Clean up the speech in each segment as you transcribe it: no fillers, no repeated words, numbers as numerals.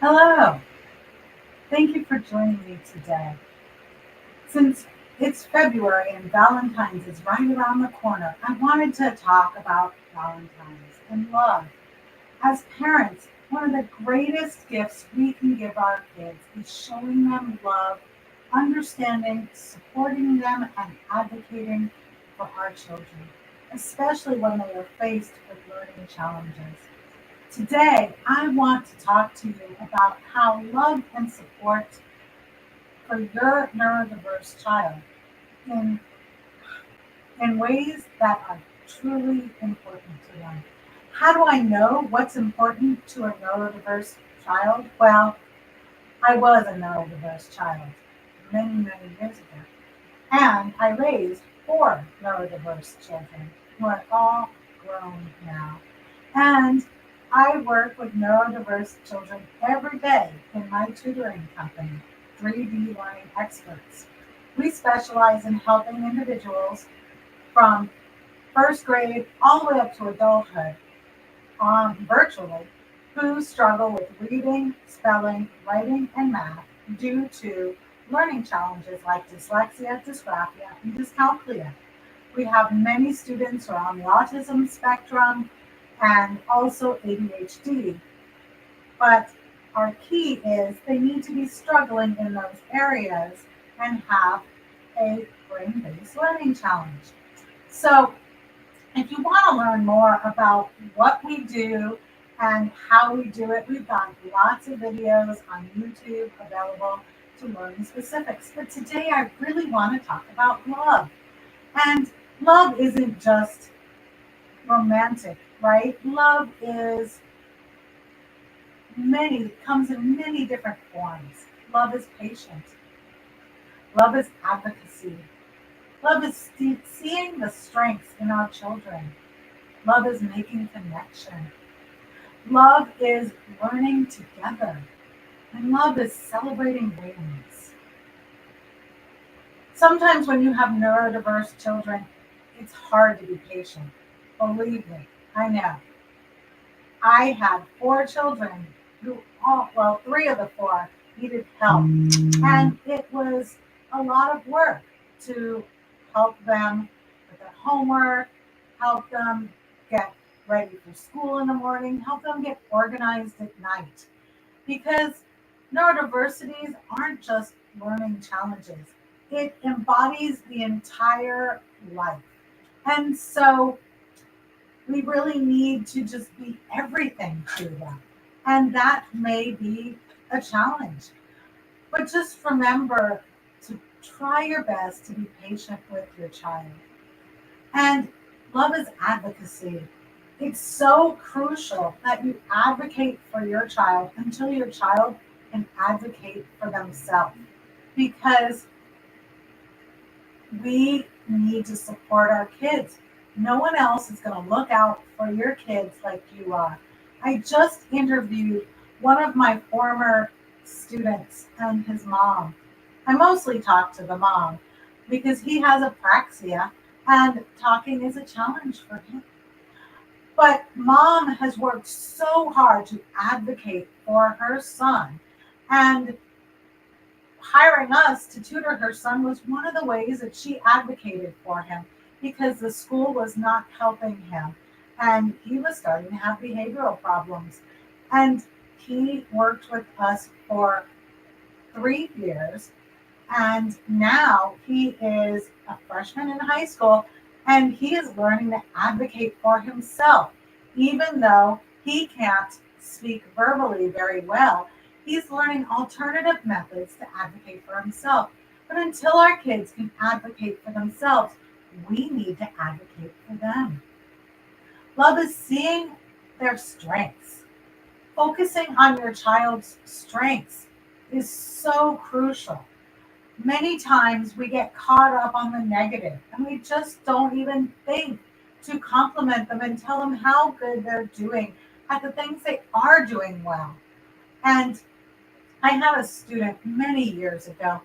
Hello, thank you for joining me today. Since it's February and Valentine's is right around the corner, I wanted to talk about Valentine's and love. As parents, one of the greatest gifts we can give our kids is showing them love, understanding, supporting them, and advocating for our children, especially when they are faced with learning challenges. Today, I want to talk to you about how love and support for your neurodiverse child in, in ways that are truly important to them. How do I know what's important to a neurodiverse child? Well, I was a neurodiverse child many, many years ago, and I raised four neurodiverse children who are all grown now. And I work with neurodiverse children every day in my tutoring company, 3D Learning Experts. We specialize in helping individuals from first grade all the way up to adulthood virtually who struggle with reading, spelling, writing, and math due to learning challenges like dyslexia, dysgraphia, and dyscalculia. We have many students who are on the autism spectrum and also ADHD. But our key is they need to be struggling in those areas and have a brain-based learning challenge. So if you want to learn more about what we do and how we do it, we've got lots of videos on YouTube available to learn specifics. But today I really want to talk about love. And love isn't just romantic, right? Love is comes in many different forms. Love is patient. Love is advocacy. Love is seeing the strengths in our children. Love is making connection. Love is learning together. And love is celebrating wins. Sometimes when you have neurodiverse children, it's hard to be patient. Believe me, I know. I had four children who three of the four needed help. And it was a lot of work to help them with their homework, help them get ready for school in the morning, help them get organized at night. Because neurodiversities aren't just learning challenges, it embodies the entire life. And so we really need to just be everything to them. And that may be a challenge. But just remember to try your best to be patient with your child. And love is advocacy. It's so crucial that you advocate for your child until your child can advocate for themselves. Because we need to support our kids. No one else is going to look out for your kids like you are. I just interviewed one of my former students and his mom. I mostly talk to the mom because he has apraxia and talking is a challenge for him. But mom has worked so hard to advocate for her son, and hiring us to tutor her son was one of the ways that she advocated for him because the school was not helping him and he was starting to have behavioral problems. And he worked with us for 3 years, and now he is a freshman in high school and he is learning to advocate for himself. Even though he can't speak verbally very well, he's learning alternative methods to advocate for himself. But until our kids can advocate for themselves, we need to advocate for them. Love is seeing their strengths. Focusing on your child's strengths is so crucial. Many times we get caught up on the negative and we just don't even think to compliment them and tell them how good they're doing at the things they are doing well. And I had a student many years ago,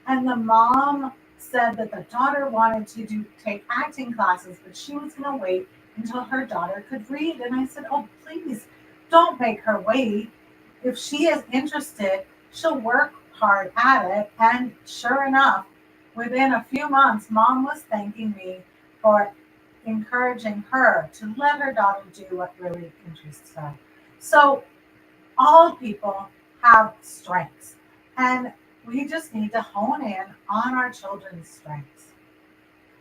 and the mom said that the daughter wanted to take acting classes, but she was going to wait until her daughter could read. And I said, "Oh, please don't make her wait. If she is interested, she'll work hard at it. And sure enough, within a few months, mom was thanking me for encouraging her to let her daughter do what really interests her. So all people have strengths, and we just need to hone in on our children's strengths.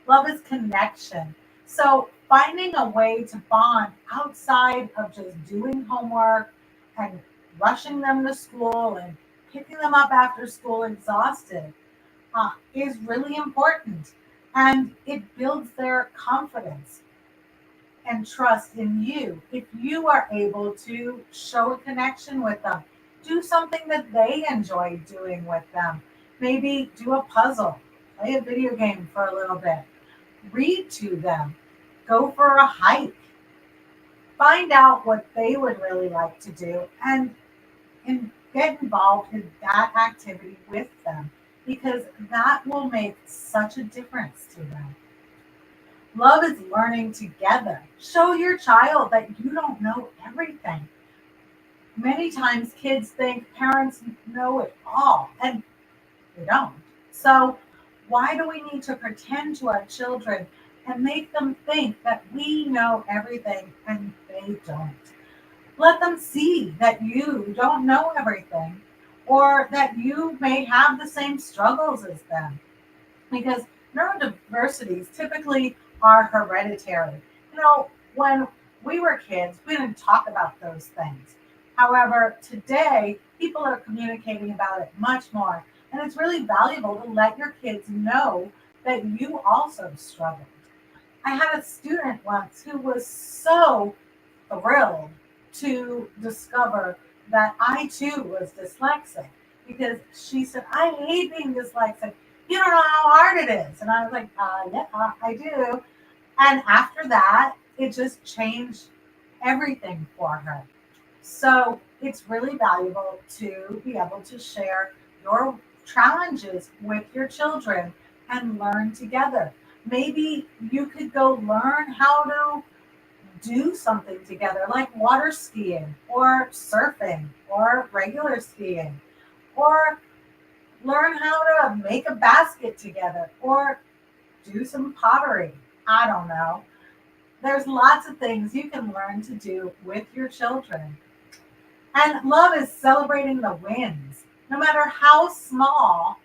Love is connection. So finding a way to bond outside of just doing homework and rushing them to school and picking them up after school exhausted is really important. And it builds their confidence and trust in you. If you are able to show a connection with them, do something that they enjoy doing with them. Maybe do a puzzle, play a video game for a little bit, read to them, go for a hike, find out what they would really like to do, and get involved in that activity with them because that will make such a difference to them. Love is learning together. Show your child that you don't know everything. Many times kids think parents know it all, and they don't. So, why do we need to pretend to our children and make them think that we know everything and they don't? Let them see that you don't know everything or that you may have the same struggles as them because neurodiversities typically are hereditary. When we were kids, we didn't talk about those things. However, today, people are communicating about it much more. And it's really valuable to let your kids know that you also struggled. I had a student once who was so thrilled to discover that I too was dyslexic because she said, I hate being dyslexic. You don't know how hard it is. And I was like, yeah, I do. And after that, it just changed everything for her. So it's really valuable to be able to share your challenges with your children and learn together. Maybe you could go learn how to do something together, like water skiing or surfing or regular skiing, or learn how to make a basket together or do some pottery. I don't know. There's lots of things you can learn to do with your children. And love is celebrating the wins. No matter how small,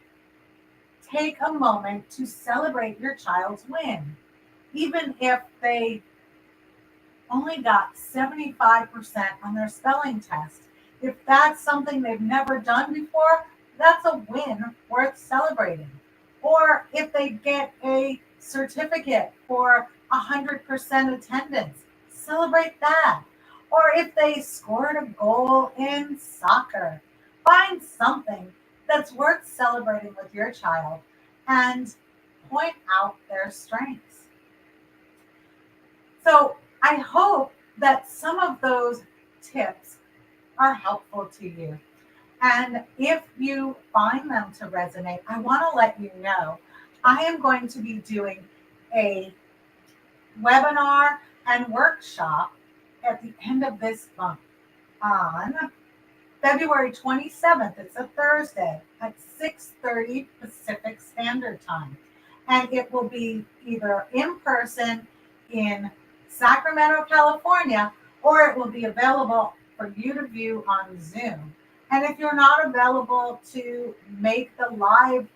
take a moment to celebrate your child's win. Even if they only got 75% on their spelling test. If that's something they've never done before, that's a win worth celebrating. Or if they get a certificate for 100% attendance, celebrate that. Or if they scored a goal in soccer, find something that's worth celebrating with your child and point out their strengths. So I hope that some of those tips are helpful to you. And if you find them to resonate, I want to let you know I am going to be doing a webinar and workshop at the end of this month on February 27th. It's a Thursday at 6:30 Pacific Standard Time. And it will be either in person in Sacramento, California, or it will be available for you to view on Zoom. And if you're not available to make the live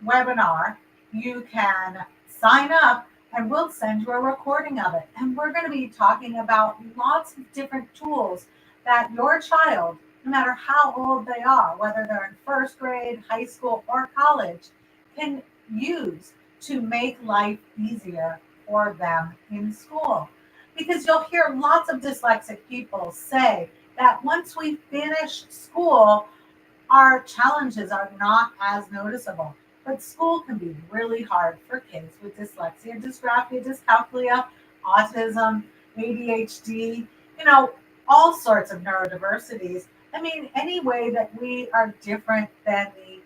webinar, you can sign up and we'll send you a recording of it. And we're going to be talking about lots of different tools that your child, no matter how old they are, whether they're in first grade, high school, or college, can use to make life easier for them in school. Because you'll hear lots of dyslexic people say that once we finish school, our challenges are not as noticeable. But school can be really hard for kids with dyslexia, dysgraphia, dyscalculia, autism, ADHD, all sorts of neurodiversities. I mean, any way that we are different than the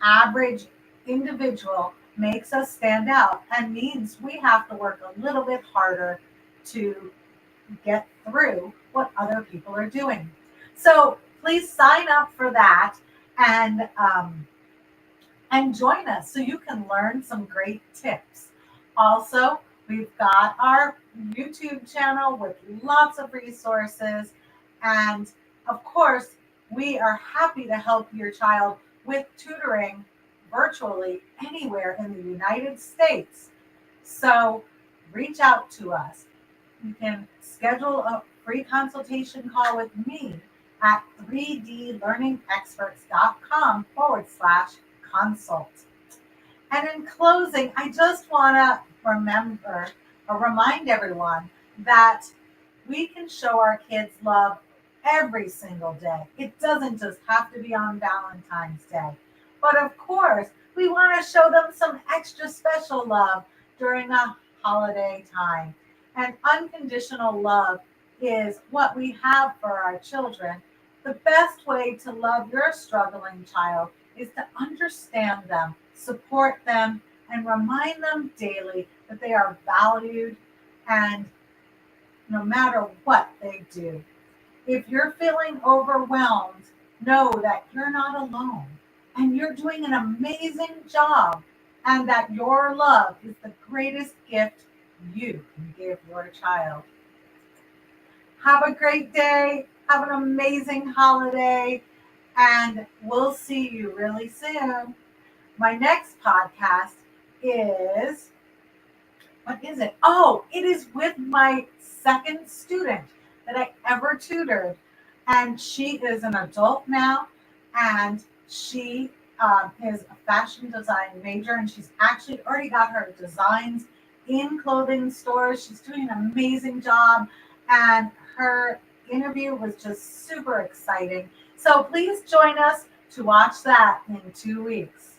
average individual makes us stand out and means we have to work a little bit harder to get through what other people are doing. So please sign up for that and join us so you can learn some great tips. Also, we've got our YouTube channel with lots of resources. And of course, we are happy to help your child with tutoring virtually anywhere in the United States. So reach out to us. You can schedule a free consultation call with me at 3dlearningexperts.com/consult. And in closing, I just want to remind everyone that we can show our kids love every single day. It doesn't just have to be on Valentine's Day. But of course, we want to show them some extra special love during a holiday time. And unconditional love is what we have for our children. The best way to love your struggling child is to understand them, support them, and remind them daily that they are valued and no matter what they do. If you're feeling overwhelmed, know that you're not alone and you're doing an amazing job and that your love is the greatest gift you can give your child. Have a great day. Have an amazing holiday. And we'll see you really soon. My next podcast is, what is it? Oh, it is with my second student that I ever tutored. And she is an adult now, and she is a fashion design major, and she's actually already got her designs in clothing stores. She's doing an amazing job, and her interview was just super exciting. So please join us to watch that in 2 weeks.